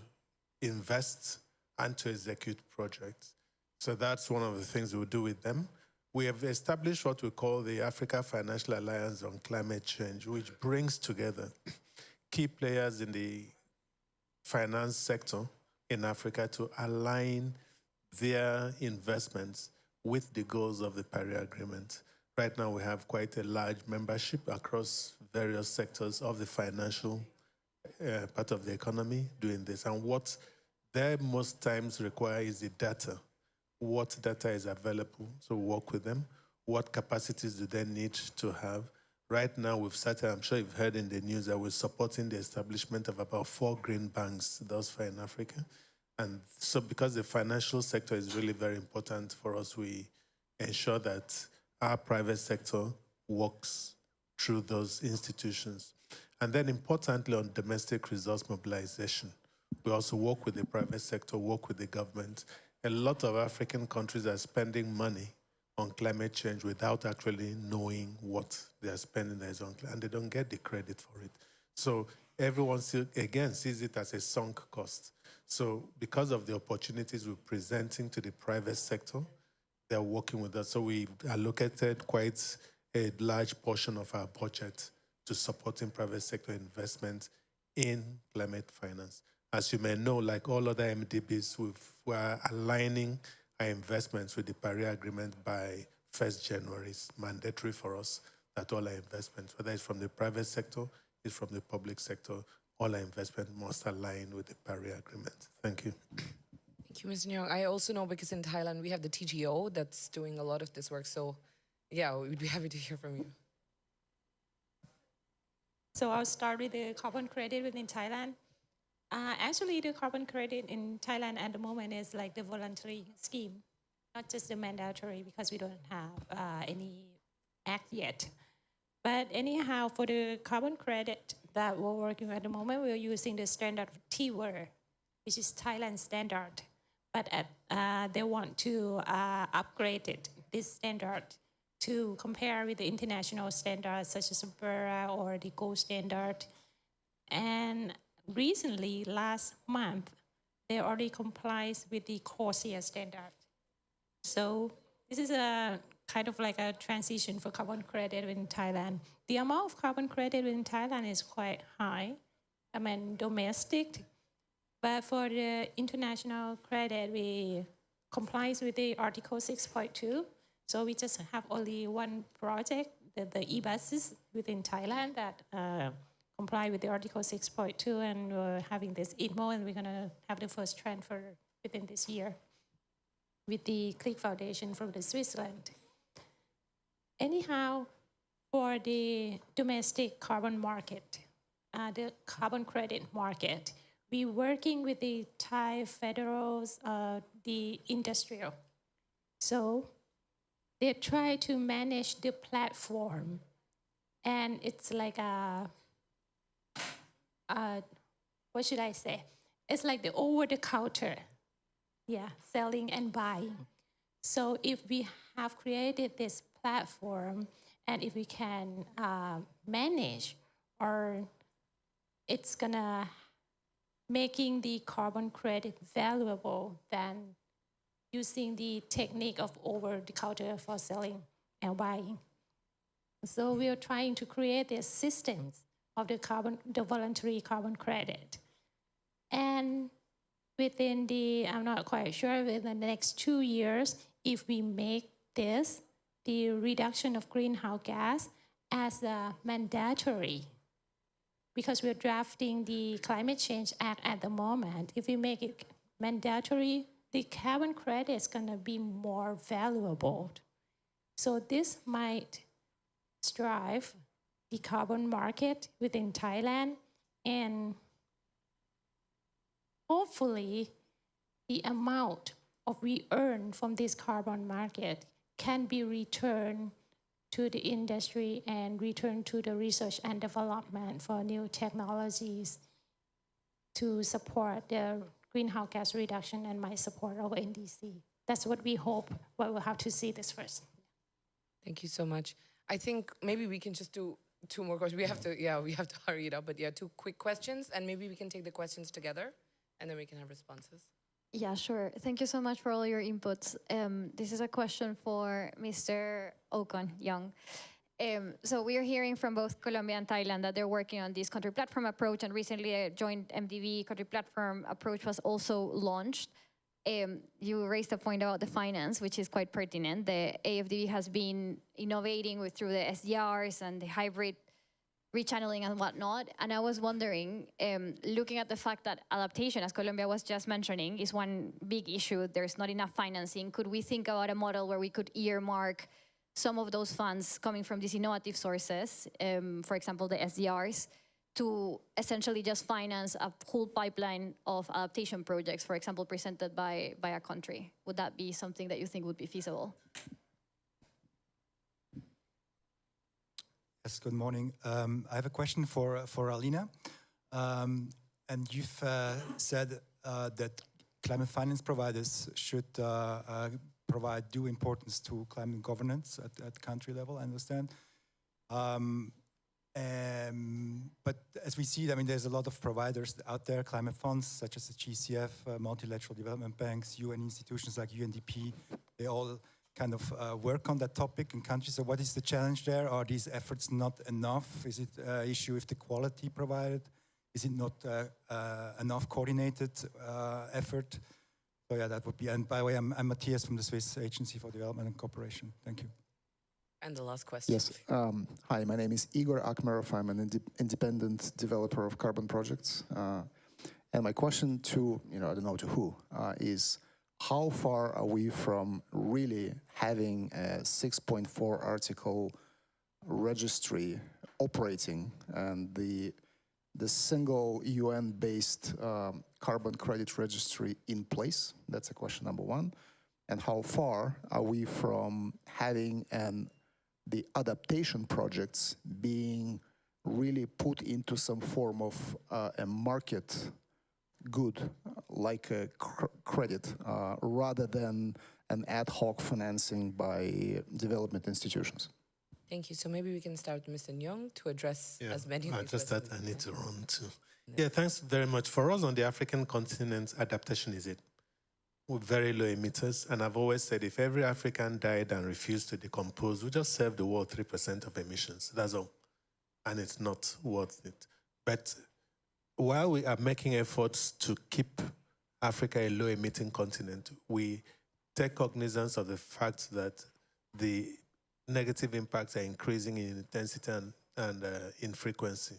invest and to execute projects. So that's one of the things we'll do with them. We have established what we call the Africa Financial Alliance on Climate Change, which brings together key players in the finance sector in Africa to align their investments with the goals of the Paris Agreement. Right now, we have quite a large membership across various sectors of the financial part of the economy doing this. And what they most times require is the data. What data is available, so work with them. What capacities do they need to have? Right now, we've started, I'm sure you've heard in the news that we're supporting the establishment of about 4 green banks thus far in Africa. And so because the financial sector is really very important for us, we ensure that our private sector works through those institutions. And then importantly, on domestic resource mobilization, we also work with the private sector, work with the government. A lot of African countries are spending money on climate change without actually knowing what they are spending there on, and they don't get the credit for it. So everyone still, again, sees it as a sunk cost. So because of the opportunities we're presenting to the private sector, they're working with us. So we allocated quite a large portion of our budget to supporting private sector investment in climate finance. As you may know, like all other MDBs, we're aligning our investments with the Paris Agreement by 1st January. It's mandatory for us that all our investments, whether it's from the private sector, it's from the public sector, all our investment must align with the Paris Agreement. Thank you. Thank you, Mr. Nyong. I also know because in Thailand we have the TGO that's doing a lot of this work. So yeah, we'd be happy to hear from you. So I'll start with the carbon credit within Thailand. Actually, the carbon credit in Thailand at the moment is like the voluntary scheme, not just the mandatory, because we don't have any act yet. But anyhow, for the carbon credit that we're working with at the moment, we're using the standard TWER, which is Thailand standard. But they want to upgrade it, this standard, to compare with the international standards such as BERA or the gold standard. And recently, last month, they already complies with the CORSIA standard. So this is a kind of like a transition for carbon credit in Thailand. The amount of carbon credit in Thailand is quite high. I mean, domestic. But for the international credit, we comply with the Article 6.2. So we just have only one project, the e-buses within Thailand that comply with the Article 6.2, and we're having this ITMO, and we're going to have the first transfer within this year with the Click Foundation from the Switzerland. Anyhow, for the domestic carbon market, the carbon credit market, we're working with the Thai federals, the industrial. So they try to manage the platform, and it's like what should I say? It's like the over-the-counter, selling and buying. So if we have created this platform, and if we can manage, or it's gonna making the carbon credit valuable than using the technique of over-the-counter for selling and buying. So we are trying to create the systems of the voluntary carbon credit. And within I'm not quite sure, within the next 2 years, if we make this, the reduction of greenhouse gas as a mandatory, because we're drafting the Climate Change Act at the moment. If we make it mandatory, the carbon credit is going to be more valuable. So this might drive the carbon market within Thailand, and hopefully the amount of we earn from this carbon market can be returned to the industry and return to the research and development for new technologies to support the greenhouse gas reduction and might support our NDC. That's what we hope, but we'll have to see this first. Thank you so much. I think maybe we can just do 2 more questions. We have to hurry it up, but 2 quick questions, and maybe we can take the questions together, and then we can have responses. Yeah, sure. Thank you so much for all your inputs. This is a question for Mr. Okon, Nyong. So we are hearing from both Colombia and Thailand that they're working on this country platform approach, and recently a joint MDB country platform approach was also launched. You raised a point about the finance, which is quite pertinent. The AFDB has been innovating through the SDRs and the hybrid rechanneling and whatnot. And I was wondering, looking at the fact that adaptation, as Colombia was just mentioning, is one big issue. There's not enough financing. Could we think about a model where we could earmark some of those funds coming from these innovative sources, for example, the SDRs, to essentially just finance a whole pipeline of adaptation projects, for example, presented by a country? Would that be something that you think would be feasible? Yes, good morning. I have a question for Alina. And you've said that climate finance providers should provide due importance to climate governance at country level, I understand. But as we see, I mean, there's a lot of providers out there, climate funds such as the GCF, multilateral development banks, UN institutions like UNDP. They all kind of work on that topic in countries. So what is the challenge there? Are these efforts not enough? Is it an issue with the quality provided? Is it not enough coordinated effort? So yeah, that would be. And by the way, I'm Matthias from the Swiss Agency for Development and Cooperation. Thank you. And the last question. Yes. Hi, my name is Igor Akmerov. I'm an independent developer of carbon projects. And my question to, I don't know to who, is how far are we from really having a 6.4 article registry operating, and the single UN-based carbon credit registry in place? That's a question number 1. And how far are we from having the adaptation projects being really put into some form of a market good, like a credit, rather than an ad hoc financing by development institutions? Thank you. So maybe we can start with Mr. Nyong to address as many of these just questions. that I need to run too. Yeah, thanks very much. For us on the African continent, adaptation is it. very low emitters. And I've always said if every African died and refused to decompose, we just save the world 3% of emissions. That's all. And it's not worth it. But while we are making efforts to keep Africa a low-emitting continent, we take cognizance of the fact that the negative impacts are increasing in intensity and in frequency.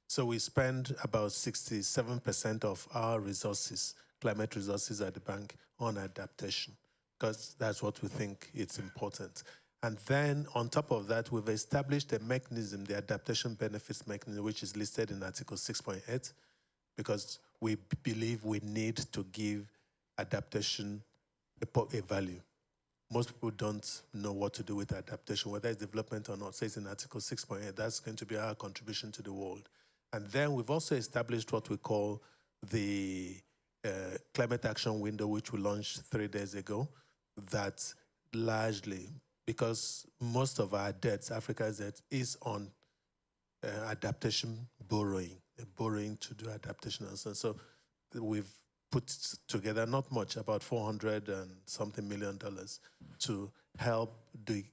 So we spend about 67% of our resources, climate resources at the bank, on adaptation, because that's what we think it's important. And then on top of that, we've established a mechanism, the adaptation benefits mechanism, which is listed in Article 6.8, because we believe we need to give adaptation a value. Most people don't know what to do with adaptation, whether it's development or not. Says in Article 6.8, that's going to be our contribution to the world. And then we've also established what we call the climate action window, which we launched 3 days ago, that largely, because most of our debts, Africa's debt, is on adaptation borrowing to do adaptation. And so we've put together not much, about $400 and something million to help the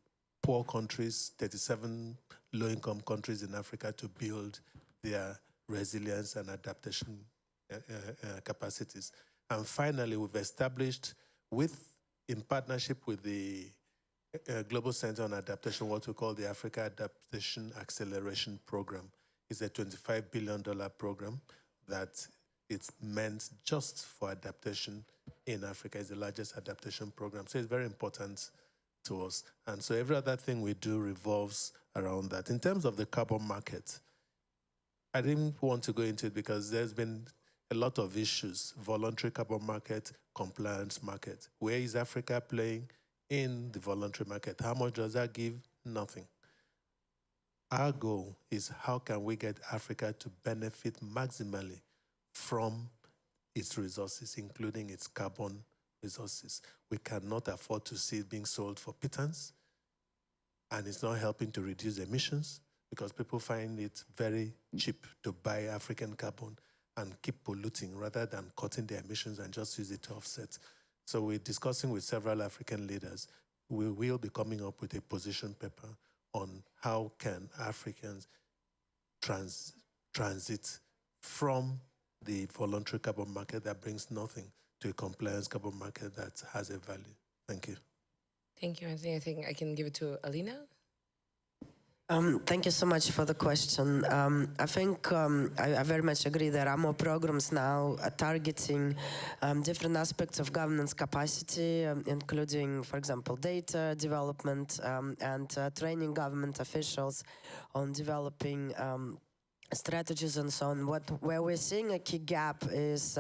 poor countries, 37 low-income countries in Africa, to build their resilience and adaptation capacities. And finally, we've established, in partnership with the Global Center on Adaptation, what we call the Africa Adaptation Acceleration Program. It's a $25 billion program that it's meant just for adaptation in Africa. It's the largest adaptation program. So it's very important to us. And so every other thing we do revolves around that. In terms of the carbon market, I didn't want to go into it because there's been a lot of issues: voluntary carbon market, compliance market. Where is Africa playing in the voluntary market? How much does that give? Nothing. Our goal is how can we get Africa to benefit maximally from its resources, including its carbon resources. We cannot afford to see it being sold for pittance, and it's not helping to reduce emissions because people find it very cheap to buy African carbon and keep polluting rather than cutting their emissions and just use it to offset. So we're discussing with several African leaders. We will be coming up with a position paper on how can Africans transit from the voluntary carbon market that brings nothing to a compliance carbon market that has a value. Thank you. Thank you, Anthony. I think I can give it to Alina. Thank you so much for the question. I think I very much agree. There are more programs now targeting different aspects of governance capacity, including, for example, data development and training government officials on developing strategies and so on. Where we're seeing a key gap is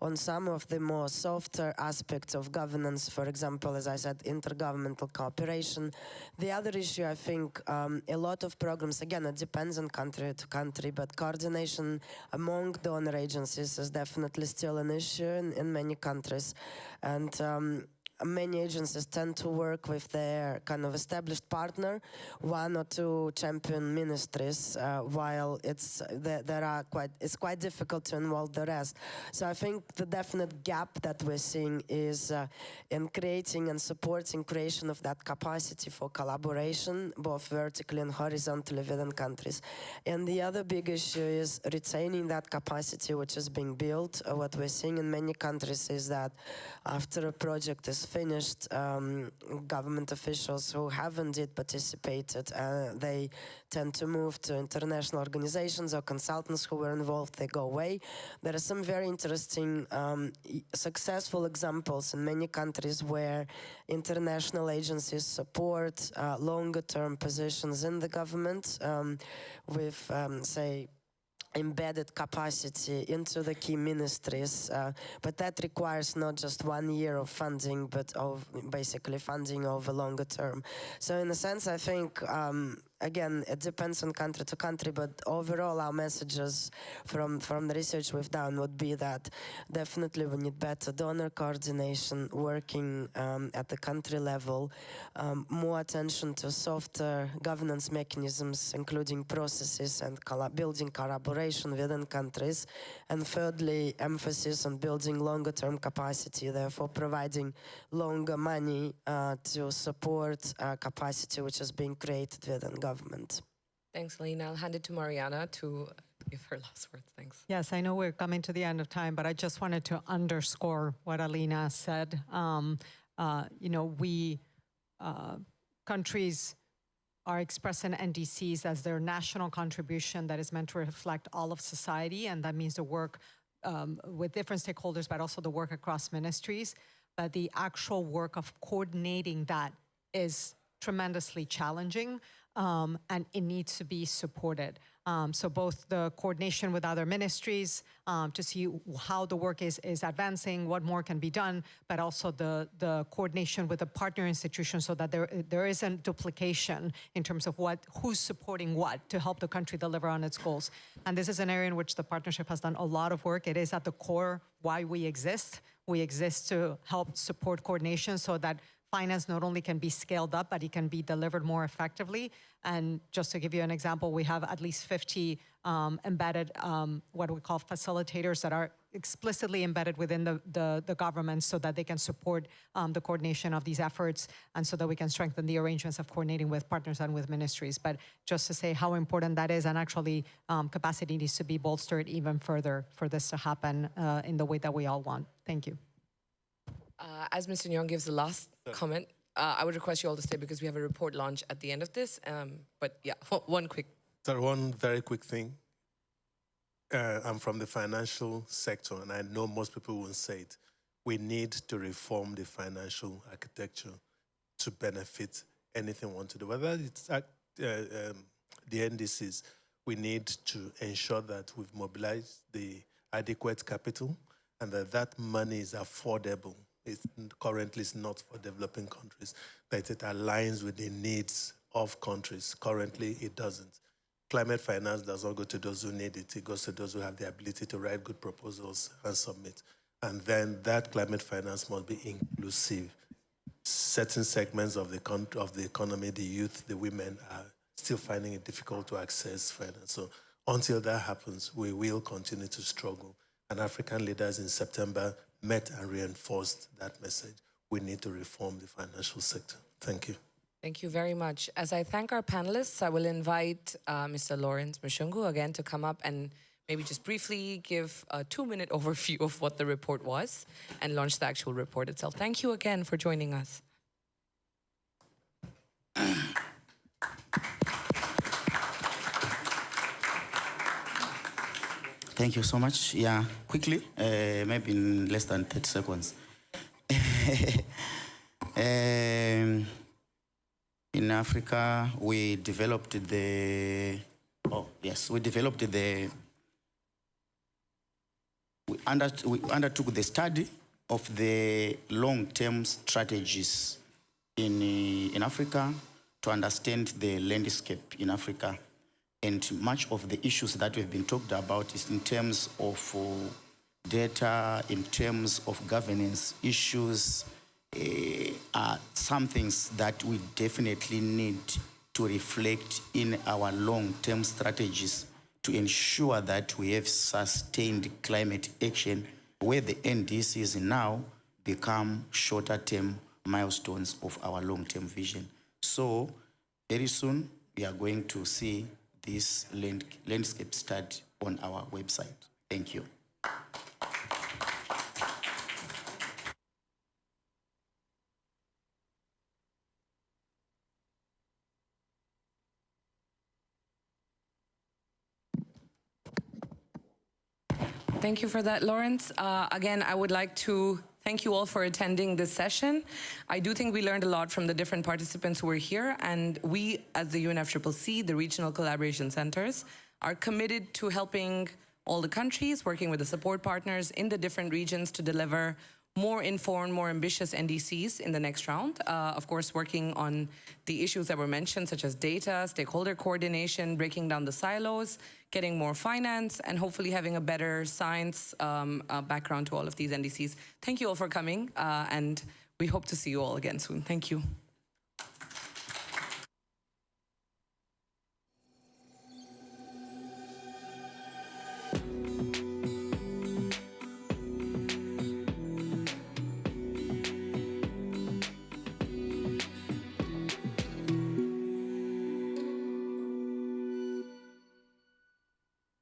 on some of the more softer aspects of governance, for example, as I said, intergovernmental cooperation. The other issue, I think, a lot of programs, again, it depends on country to country, but coordination among donor agencies is definitely still an issue in many countries. And many agencies tend to work with their kind of established partner, one or two champion ministries, while it's quite difficult to involve the rest. So I think the definite gap that we're seeing is in creating and supporting creation of that capacity for collaboration, both vertically and horizontally within countries. And the other big issue is retaining that capacity which is being built. What we're seeing in many countries is that after a project is finished, government officials who haven't yet participated, they tend to move to international organizations or consultants who were involved, they go away. There are some very interesting successful examples in many countries where international agencies support longer-term positions in the government with, say, embedded capacity into the key ministries, but that requires not just 1 year of funding, but of basically funding over longer term. So in a sense, I think again, it depends on country to country, but overall our messages from the research we've done would be that definitely we need better donor coordination, working at the country level, more attention to softer governance mechanisms, including processes and building collaboration within countries, and thirdly, emphasis on building longer-term capacity, therefore providing longer money to support capacity which is being created within government. Thanks, Alina. I'll hand it to Mariana to give her last words. Thanks. Yes, I know we're coming to the end of time, but I just wanted to underscore what Alina said. You know, countries are expressing NDCs as their national contribution that is meant to reflect all of society, and that means the work with different stakeholders, but also the work across ministries. But the actual work of coordinating that is tremendously challenging, and it needs to be supported. So both the coordination with other ministries to see how the work is advancing, what more can be done, but also the coordination with the partner institutions so that there isn't duplication in terms of who's supporting what to help the country deliver on its goals. And this is an area in which the partnership has done a lot of work. It is at the core why we exist. We exist to help support coordination so that finance not only can be scaled up, but it can be delivered more effectively. And just to give you an example, we have at least 50 embedded, what we call facilitators that are explicitly embedded within the government so that they can support the coordination of these efforts and so that we can strengthen the arrangements of coordinating with partners and with ministries. But just to say how important that is, and actually capacity needs to be bolstered even further for this to happen in the way that we all want. Thank you. As Mr. Nyong gives the last comment, I would request you all to stay because we have a report launch at the end of this. But yeah, one quick. So one very quick thing. I'm from the financial sector, and I know most people won't say it. We need to reform the financial architecture to benefit anything we want to do. Whether it's at the NDCs, we need to ensure that we've mobilized the adequate capital and that money is affordable. It currently is not for developing countries, that it aligns with the needs of countries. Currently, it doesn't. Climate finance does not go to those who need it. It goes to those who have the ability to write good proposals and submit. And then that climate finance must be inclusive. Certain segments of the economy, the youth, the women, are still finding it difficult to access finance. So until that happens, we will continue to struggle. And African leaders in September met and reinforced that message. We need to reform the financial sector. Thank you. Thank you very much. As I thank our panelists, I will invite Mr. Lawrence Mushungu again to come up and maybe just briefly give a 2-minute overview of what the report was and launch the actual report itself. Thank you again for joining us. Thank you so much. Yeah, quickly, maybe in less than 30 seconds. In Africa, we developed we undertook the study of the long-term strategies in Africa to understand the landscape in Africa. And much of the issues that we've been talked about is in terms of data, in terms of governance issues, are some things that we definitely need to reflect in our long-term strategies to ensure that we have sustained climate action where the NDCs now become shorter-term milestones of our long-term vision. So very soon we are going to see this landscape study on our website. Thank you. Thank you for that, Lawrence. Again, I would like to thank you all for attending this session. I do think we learned a lot from the different participants who were here, and we, as the UNFCCC, the Regional Collaboration Centers, are committed to helping all the countries, working with the support partners in the different regions to deliver more informed, more ambitious NDCs in the next round. Of course, working on the issues that were mentioned, such as data, stakeholder coordination, breaking down the silos, getting more finance, and hopefully having a better science background to all of these NDCs. Thank you all for coming, and we hope to see you all again soon. Thank you.